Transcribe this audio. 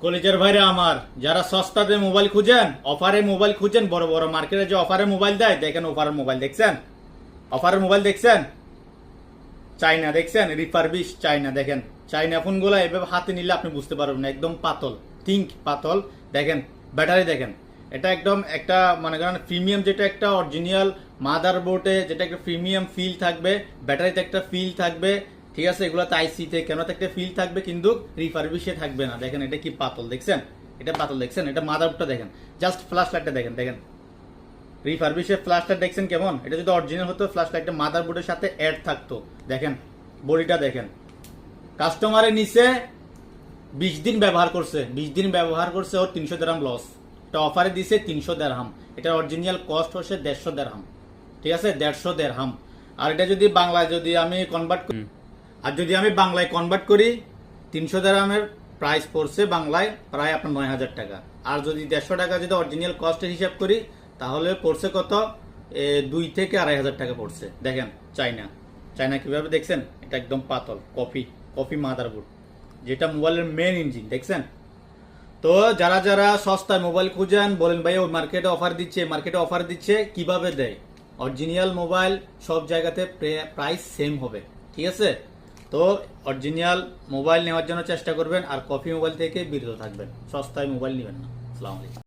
কলেজের ভাইরা আমার, যারা সস্তাতে মোবাইল খুঁজেন, অফারে মোবাইল খুঁজেন, বড় বড় মার্কেটে যে অফারে মোবাইল দেয়, দেখেন অফারের মোবাইল দেখছেন? অফারের মোবাইল দেখছেন? চাইনা দেখছেন? রিফারবিশ চাইনা দেখেন। চাইনা ফোনগুলো এভাবে হাতে নিলে আপনি বুঝতে পারবেন না, একদম পাতল, থিঙ্ক পাতল। দেখেন ব্যাটারি দেখেন, এটা একদম একটা মনে করেন প্রিমিয়াম, যেটা একটা অরিজিনাল মাদারবোর্ডে যেটা একটা প্রিমিয়াম ফিল থাকবে, ব্যাটারিতে একটা ফিল থাকবে, ঠিক আছে? এগুলোতে আইসিতে কেন একটা ফিল থাকবে, কিন্তু রিফারবিশে থাকবে না। দেখেন এটা কি পাতল দেখছেন? এটা পাতল দেখছেন? এটা মাদারবোর্ডটা দেখেন, জাস্ট ফ্ল্যাশ লাইটটা দেখেন, দেখেন রিফারবিশের ফ্ল্যাশ লাইট দেখছেন কেমন? এটা যদি অরিজিনাল হতো, ফ্ল্যাশ লাইটটা মাদারবোর্ডের সাথে অ্যাড থাকতো। দেখেন বডিটা দেখেন। কাস্টমারের নিচে 20 দিন ব্যবহার করছে, 20 দিন ব্যবহার করছে, ওর 300 দিরহাম লস। এটা অফারে দিছে 300 দিরহাম। এটা অরিজিনাল কস্ট হচ্ছে 150 দিরহাম, ঠিক আছে? 150 দিরহাম। আর এটা যদি বাংলায় যদি আমি কনভার্ট করি, আর যদি আমি বাংলায় কনভার্ট করি, 300 দিরহামের প্রাইস পড়ছে বাংলায় প্রায় আপনার 9000 টাকা। আর যদি 150 টাকা যদি অরিজিনাল কস্টের হিসাব করি, তাহলে পড়ছে কত? 2 থেকে 2500 টাকা পড়ছে। দেখেন চাইনা, চাইনা কিভাবে দেখছেন? এটা একদম পাতল কফি, কফি মাদারবোর্ড, যেটা মোবাইলের মেন ইঞ্জিন দেখছেন? তো যারা যারা সস্তায় মোবাইল খুঁজেন, বলেন ভাই ওই মার্কেটে অফার দিচ্ছে, মার্কেটে অফার দিচ্ছে, কিভাবে দেয়? অরিজিনাল মোবাইল সব জায়গাতে প্রাইস সেম হবে, ঠিক আছে? তো অরিজিনাল মোবাইল নেওয়ার জন্য চেষ্টা করবেন, আর কপি মোবাইল থেকে বিরত থাকবেন। সস্তায় মোবাইল নেবেন না। আসসালামু আলাইকুম।